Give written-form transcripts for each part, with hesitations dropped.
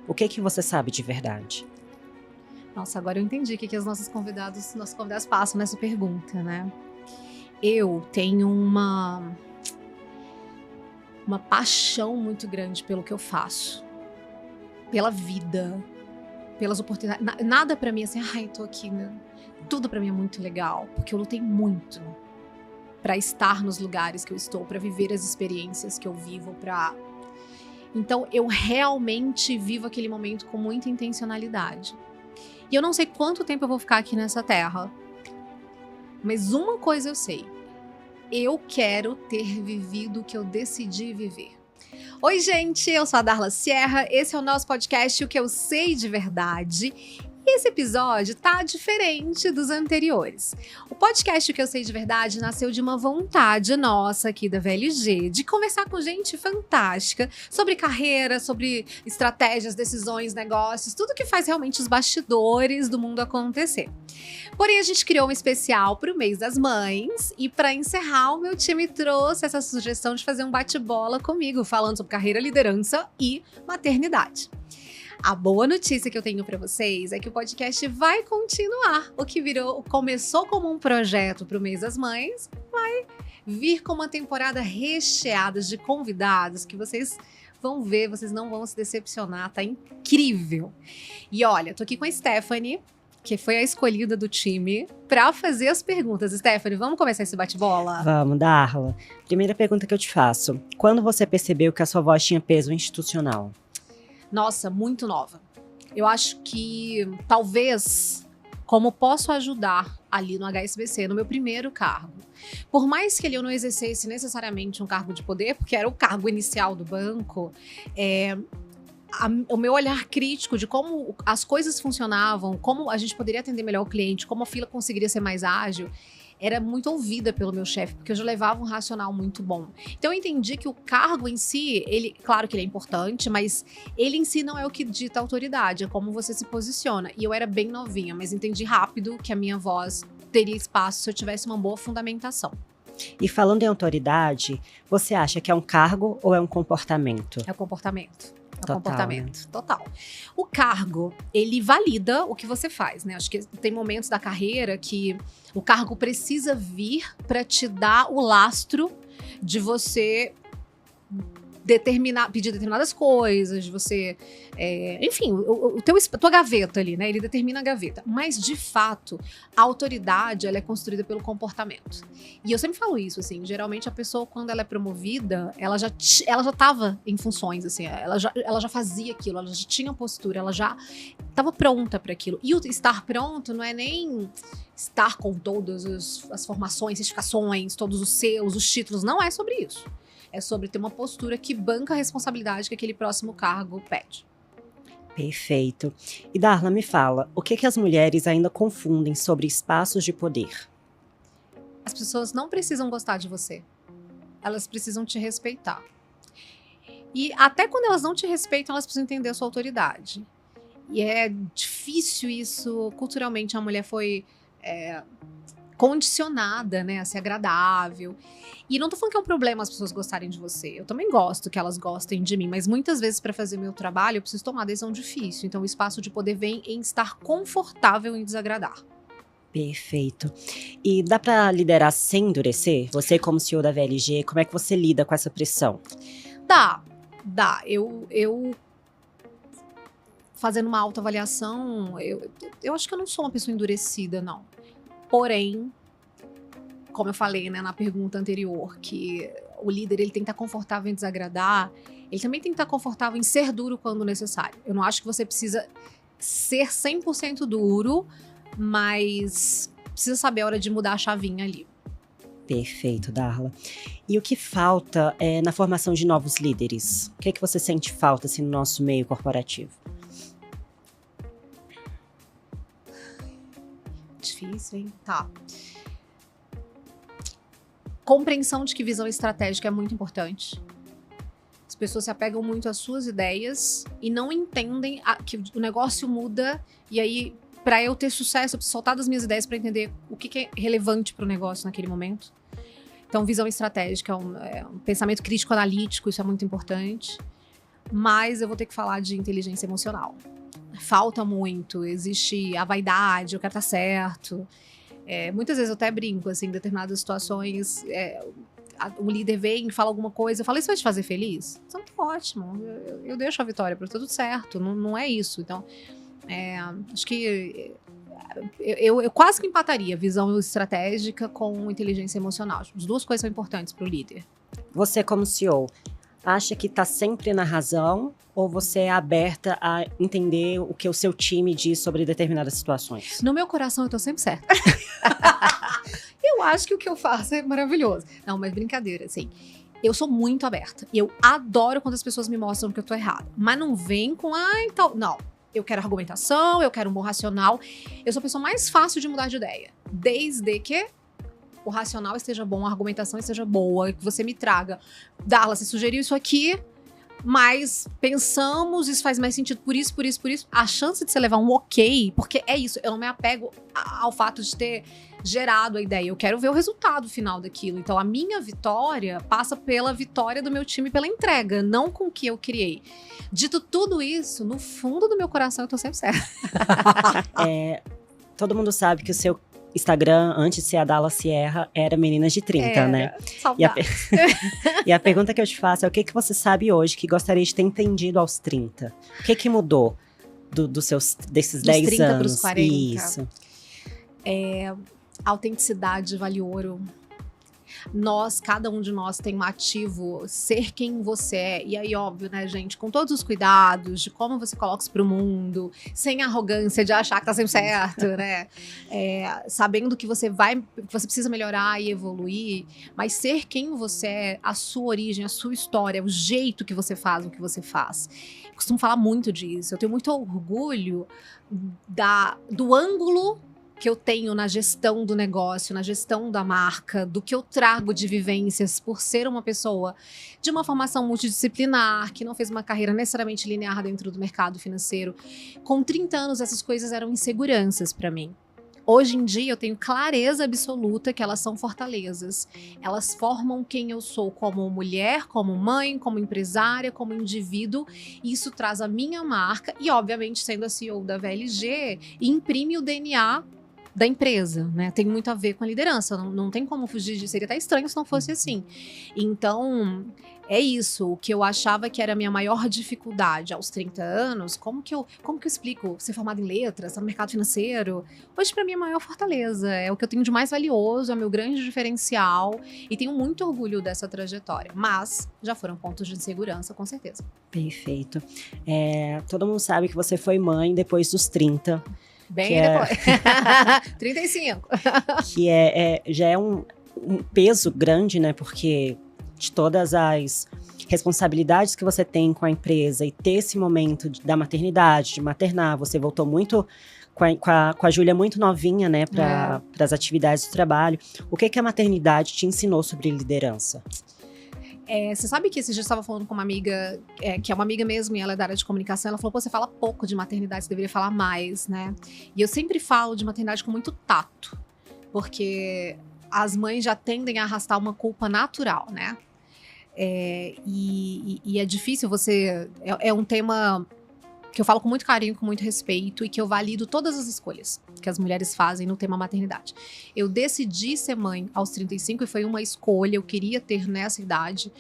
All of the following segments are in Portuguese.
O que você sabe de verdade? Nossa, agora eu entendi o que os nossos convidados passam nessa pergunta, né? Eu tenho uma paixão muito grande pelo que eu faço, pela vida, pelas oportunidades. Nada pra mim assim, ai, tô aqui, né? Tudo pra mim é muito legal, porque eu lutei muito pra estar nos lugares que eu estou, pra viver as experiências que eu vivo, Então eu realmente vivo aquele momento com muita intencionalidade. E eu não sei quanto tempo eu vou ficar aqui nessa terra, mas uma coisa eu sei: eu quero ter vivido o que eu decidi viver. Oi, gente, eu sou a Darla Sierra, esse é o nosso podcast O Que Eu Sei de Verdade. E esse episódio tá diferente dos anteriores. O podcast O Que Eu Sei de Verdade nasceu de uma vontade nossa aqui da VLG de conversar com gente fantástica sobre carreira, sobre estratégias, decisões, negócios, tudo que faz realmente os bastidores do mundo acontecer. Porém, a gente criou um especial para o mês das mães e para encerrar, o meu time trouxe essa sugestão de fazer um bate-bola comigo, falando sobre carreira, liderança e maternidade. A boa notícia que eu tenho para vocês é que o podcast vai continuar. O que começou como um projeto para o mês das mães, vai vir com uma temporada recheada de convidados que vocês vão ver, vocês não vão se decepcionar, tá incrível. E olha, tô aqui com a Stephanie, que foi a escolhida do time para fazer as perguntas. Stephanie, vamos começar esse bate-bola? Vamos, Darla. Primeira pergunta que eu te faço. Quando você percebeu que a sua voz tinha peso institucional? Nossa, muito nova. Eu acho que talvez, como posso ajudar ali no HSBC, no meu primeiro cargo. Por mais que eu não exercesse necessariamente um cargo de poder, porque era o cargo inicial do banco, o meu olhar crítico de como as coisas funcionavam, como a gente poderia atender melhor o cliente, como a fila conseguiria ser mais ágil, era muito ouvida pelo meu chefe, porque eu já levava um racional muito bom. Então eu entendi que o cargo em si, claro que ele é importante, mas ele em si não é o que dita a autoridade, é como você se posiciona. E eu era bem novinha, mas entendi rápido que a minha voz teria espaço se eu tivesse uma boa fundamentação. E falando em autoridade, você acha que é um cargo ou é um comportamento? É o comportamento. Comportamento. Total. O cargo, ele valida o que você faz, né? Acho que tem momentos da carreira que o cargo precisa vir para te dar o lastro de você pedir determinadas coisas, de você... enfim, a tua gaveta ali, né? Ele determina a gaveta. Mas, de fato, a autoridade, ela é construída pelo comportamento. E eu sempre falo isso, assim, geralmente a pessoa, quando ela é promovida, ela já estava em funções, assim, ela já fazia aquilo, ela já tinha postura, ela já estava pronta para aquilo. E o estar pronto não é nem estar com todas as formações, certificações, todos os selos, os títulos, não é sobre isso. É sobre ter uma postura que banca a responsabilidade que aquele próximo cargo pede. Perfeito. E Darla, me fala, o que as mulheres ainda confundem sobre espaços de poder? As pessoas não precisam gostar de você. Elas precisam te respeitar. E até quando elas não te respeitam, elas precisam entender a sua autoridade. E é difícil isso. Culturalmente, a mulher foi condicionada, né, a ser agradável. E não tô falando que é um problema as pessoas gostarem de você. Eu também gosto que elas gostem de mim, mas muitas vezes para fazer meu trabalho eu preciso tomar uma decisão difícil. Então o espaço de poder vem em estar confortável em desagradar. Perfeito. E dá para liderar sem endurecer? Você como CEO da VLG, como é que você lida com essa pressão? Dá. Eu fazendo uma autoavaliação, eu acho que eu não sou uma pessoa endurecida, não. Porém, como eu falei, né, na pergunta anterior, que o líder ele tem que estar confortável em desagradar, ele também tem que estar confortável em ser duro quando necessário. Eu não acho que você precisa ser 100% duro, mas precisa saber a hora de mudar a chavinha ali. Perfeito, Darla. E o que falta na formação de novos líderes? O que é que você sente falta assim, no nosso meio corporativo? Difícil, hein? Tá. Compreensão de que visão estratégica é muito importante. As pessoas se apegam muito às suas ideias e não entendem que o negócio muda. E aí, para eu ter sucesso, eu preciso soltar das minhas ideias para entender o que é relevante para o negócio naquele momento. Então, visão estratégica é um pensamento crítico-analítico, isso é muito importante. mas eu vou ter que falar de inteligência emocional. Falta muito, existe a vaidade, eu quero estar certo. Muitas vezes eu até brinco, assim, em determinadas situações, um líder vem e fala alguma coisa, eu falo, isso vai te fazer feliz? Então, tá ótimo, eu deixo a vitória, para tudo certo, não é isso. Então, acho que eu quase que empataria visão estratégica com inteligência emocional. As duas coisas são importantes para o líder. Você, como CEO, acha que está sempre na razão ou você é aberta a entender o que o seu time diz sobre determinadas situações? No meu coração, eu tô sempre certa. Eu acho que o que eu faço é maravilhoso. Não, mas brincadeira, assim. Eu sou muito aberta. E eu adoro quando as pessoas me mostram que eu tô errada. Mas não vem com, então. Não. Eu quero argumentação, eu quero um bom racional. Eu sou a pessoa mais fácil de mudar de ideia. Desde que o racional esteja bom, a argumentação esteja boa, que você me traga. Darla, você sugeriu isso aqui, mas pensamos, isso faz mais sentido por isso. A chance de você levar um ok, porque é isso, eu não me apego ao fato de ter gerado a ideia. Eu quero ver o resultado final daquilo. Então, a minha vitória passa pela vitória do meu time, pela entrega, não com o que eu criei. Dito tudo isso, no fundo do meu coração, eu tô sempre certa. Todo mundo sabe que o seu Instagram, antes de ser a Dalla Sierra, era Meninas de 30, né? E a pergunta que eu te faço é o que você sabe hoje que gostaria de ter entendido aos 30? O que mudou desses 10 30 anos? Pros 40. Isso. Autenticidade vale ouro. Cada um de nós tem um ativo, ser quem você é. E aí, óbvio, né, gente, com todos os cuidados de como você coloca isso pro mundo, sem arrogância de achar que tá sempre certo, né? Sabendo que você precisa melhorar e evoluir, mas ser quem você é, a sua origem, a sua história, o jeito que você faz o que você faz. Eu costumo falar muito disso. Eu tenho muito orgulho do ângulo que eu tenho na gestão do negócio, na gestão da marca, do que eu trago de vivências por ser uma pessoa de uma formação multidisciplinar, que não fez uma carreira necessariamente linear dentro do mercado financeiro. Com 30 anos, essas coisas eram inseguranças para mim. Hoje em dia, eu tenho clareza absoluta que elas são fortalezas. Elas formam quem eu sou como mulher, como mãe, como empresária, como indivíduo. E isso traz a minha marca e, obviamente, sendo a CEO da VLG, imprime o DNA da empresa, né? Tem muito a ver com a liderança, não tem como fugir disso, seria até estranho se não fosse assim. Então, é isso, o que eu achava que era a minha maior dificuldade aos 30 anos, como que eu explico ser formada em letras, estar no mercado financeiro? Hoje, para mim, é a maior fortaleza, é o que eu tenho de mais valioso, é o meu grande diferencial, e tenho muito orgulho dessa trajetória, mas já foram pontos de insegurança, com certeza. Perfeito. Todo mundo sabe que você foi mãe depois dos 30, Bem depois. 35. Que já é um peso grande, né? Porque de todas as responsabilidades que você tem com a empresa e ter esse momento da maternidade, de maternar, você voltou muito com a Júlia muito novinha, né? Para as atividades do trabalho. O que a maternidade te ensinou sobre liderança? Você sabe que esses dias eu estava falando com uma amiga, que é uma amiga mesmo, e ela é da área de comunicação, ela falou, pô, você fala pouco de maternidade, você deveria falar mais, né? E eu sempre falo de maternidade com muito tato, porque as mães já tendem a arrastar uma culpa natural, né? E é difícil você... É um tema que eu falo com muito carinho, com muito respeito, e que eu valido todas as escolhas que as mulheres fazem no tema maternidade. Eu decidi ser mãe aos 35 e foi uma escolha, eu queria ter nessa idade.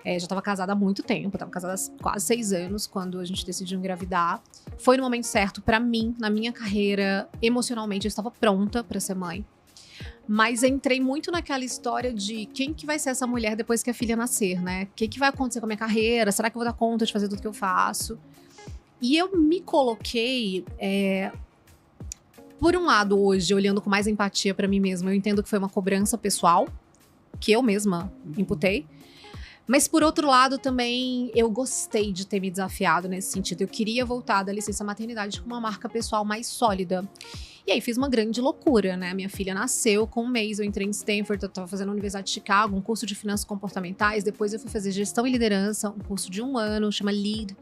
Já estava casada há muito tempo, estava casada há quase 6 anos quando a gente decidiu engravidar. Foi no momento certo para mim, na minha carreira, emocionalmente, eu estava pronta para ser mãe. Mas entrei muito naquela história de quem que vai ser essa mulher depois que a filha nascer, né? O que vai acontecer com a minha carreira? Será que eu vou dar conta de fazer tudo que eu faço? E eu me coloquei, por um lado hoje, olhando com mais empatia para mim mesma, eu entendo que foi uma cobrança pessoal, que eu mesma imputei. Mas por outro lado também, eu gostei de ter me desafiado nesse sentido. Eu queria voltar da licença maternidade com uma marca pessoal mais sólida. E aí fiz uma grande loucura, né? Minha filha nasceu, com um mês eu entrei em Stanford, eu estava fazendo a Universidade de Chicago, um curso de finanças comportamentais, depois eu fui fazer gestão e liderança, um curso de 1 ano, chama LEAD,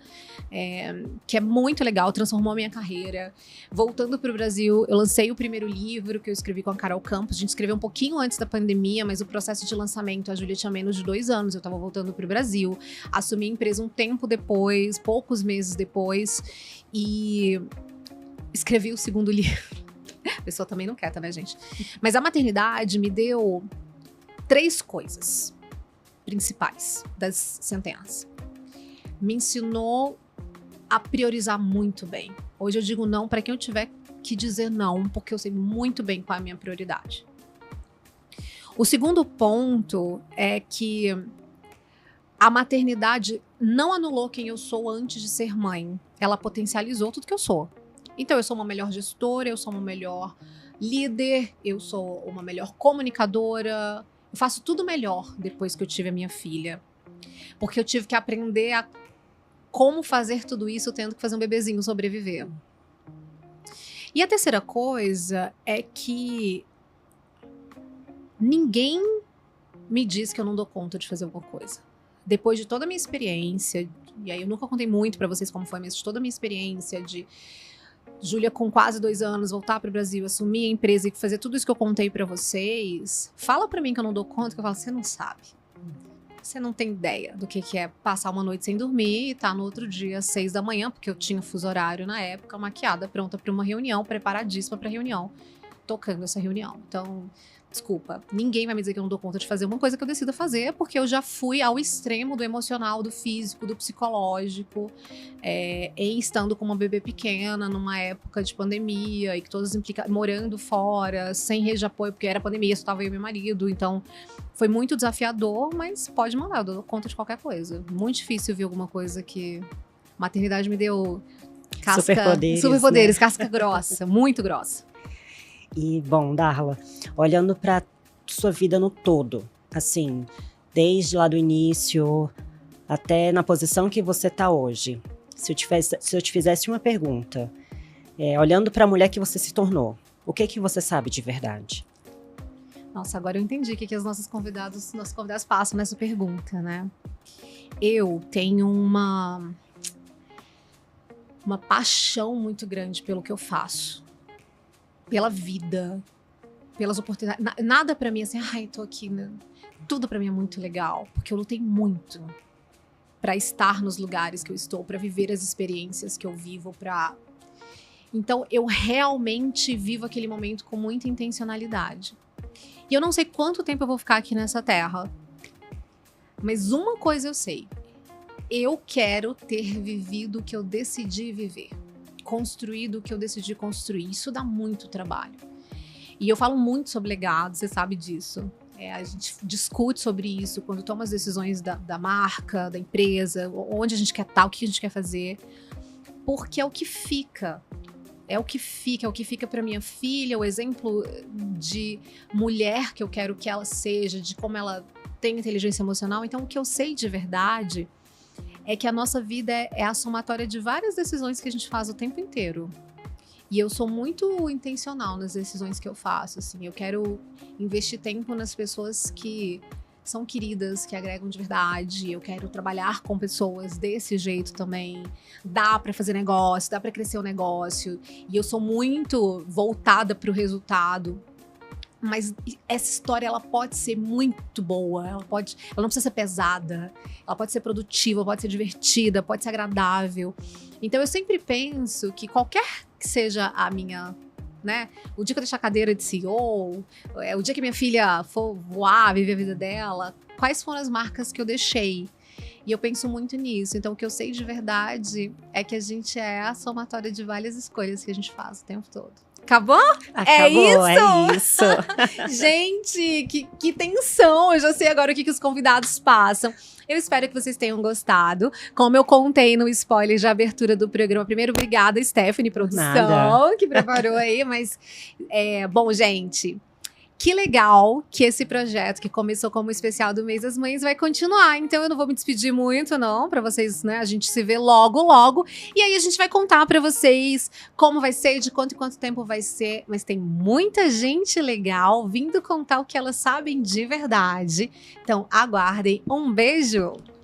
que é muito legal, transformou a minha carreira. Voltando para o Brasil, eu lancei o primeiro livro que eu escrevi com a Carol Campos, a gente escreveu um pouquinho antes da pandemia, mas o processo de lançamento, a Júlia tinha menos de 2 anos, eu estava voltando para o Brasil, assumi a empresa um tempo depois, poucos meses depois, e escrevi o segundo livro. A pessoa também não quieta, né, gente? Mas a maternidade me deu 3 coisas principais das centenas. Me ensinou a priorizar muito bem. Hoje eu digo não para quem eu tiver que dizer não, porque eu sei muito bem qual é a minha prioridade. O segundo ponto é que a maternidade não anulou quem eu sou antes de ser mãe. Ela potencializou tudo que eu sou. Então, eu sou uma melhor gestora, eu sou uma melhor líder, eu sou uma melhor comunicadora. Eu faço tudo melhor depois que eu tive a minha filha. Porque eu tive que aprender a como fazer tudo isso tendo que fazer um bebezinho sobreviver. E a terceira coisa é que ninguém me diz que eu não dou conta de fazer alguma coisa. Depois de toda a minha experiência, e aí eu nunca contei muito pra vocês como foi, mas de toda a minha experiência de Júlia com quase 2 anos, voltar pro Brasil, assumir a empresa e fazer tudo isso que eu contei pra vocês, fala pra mim que eu não dou conta, que eu falo, você não sabe. Você não tem ideia do que é passar uma noite sem dormir e tá no outro dia, às 6 da manhã, porque eu tinha fuso horário na época, maquiada, pronta pra uma reunião, preparadíssima pra reunião, tocando essa reunião. Então, desculpa, ninguém vai me dizer que eu não dou conta de fazer uma coisa que eu decida fazer, porque eu já fui ao extremo do emocional, do físico, do psicológico, em estando com uma bebê pequena, numa época de pandemia, e que todas morando fora, sem rede de apoio, porque era pandemia, só tava eu e meu marido, então foi muito desafiador, mas pode mandar, eu dou conta de qualquer coisa. Muito difícil ver alguma coisa que maternidade me deu superpoderes, né? Casca grossa, muito grossa. E, bom, Darla, olhando para sua vida no todo, assim, desde lá do início até na posição que você tá hoje, se eu te fizesse uma pergunta, olhando para a mulher que você se tornou, o que você sabe de verdade? Nossa, agora eu entendi o que os nossos convidados passam nessa pergunta, né? Eu tenho uma paixão muito grande pelo que eu faço. Pela vida, pelas oportunidades. Nada pra mim assim, ai, tô aqui, né? Tudo pra mim é muito legal, porque eu lutei muito pra estar nos lugares que eu estou, pra viver as experiências que eu vivo, Então, eu realmente vivo aquele momento com muita intencionalidade. E eu não sei quanto tempo eu vou ficar aqui nessa terra, mas uma coisa eu sei. Eu quero ter vivido o que eu decidi viver. Construído o que eu decidi construir. Isso dá muito trabalho. E eu falo muito sobre legado, você sabe disso. A gente discute sobre isso quando toma as decisões da marca, da empresa, onde a gente quer estar, o que a gente quer fazer. Porque é o que fica. É o que fica para minha filha, o exemplo de mulher que eu quero que ela seja, de como ela tem inteligência emocional. Então, o que eu sei de verdade é que a nossa vida é a somatória de várias decisões que a gente faz o tempo inteiro. E eu sou muito intencional nas decisões que eu faço, assim. Eu quero investir tempo nas pessoas que são queridas, que agregam de verdade. Eu quero trabalhar com pessoas desse jeito também. Dá para fazer negócio, dá para crescer o negócio. E eu sou muito voltada para o resultado. Mas essa história, ela pode ser muito boa, ela não precisa ser pesada, ela pode ser produtiva, pode ser divertida, pode ser agradável. Então eu sempre penso que qualquer que seja a minha, né, o dia que eu deixar a cadeira de CEO, o dia que minha filha for voar, viver a vida dela, quais foram as marcas que eu deixei? E eu penso muito nisso. Então o que eu sei de verdade é que a gente é a somatória de várias escolhas que a gente faz o tempo todo. Acabou? Acabou, é isso. Gente, que tensão. Eu já sei agora o que os convidados passam. Eu espero que vocês tenham gostado. Como eu contei no spoiler de abertura do programa, primeiro, obrigada, Stephanie, produção, que preparou aí. Mas, bom, gente, que legal que esse projeto que começou como especial do Mês das Mães vai continuar. Então eu não vou me despedir muito, não, pra vocês, né? A gente se vê logo, logo. E aí a gente vai contar pra vocês como vai ser, de quanto em quanto tempo vai ser. Mas tem muita gente legal vindo contar o que elas sabem de verdade. Então aguardem. Um beijo!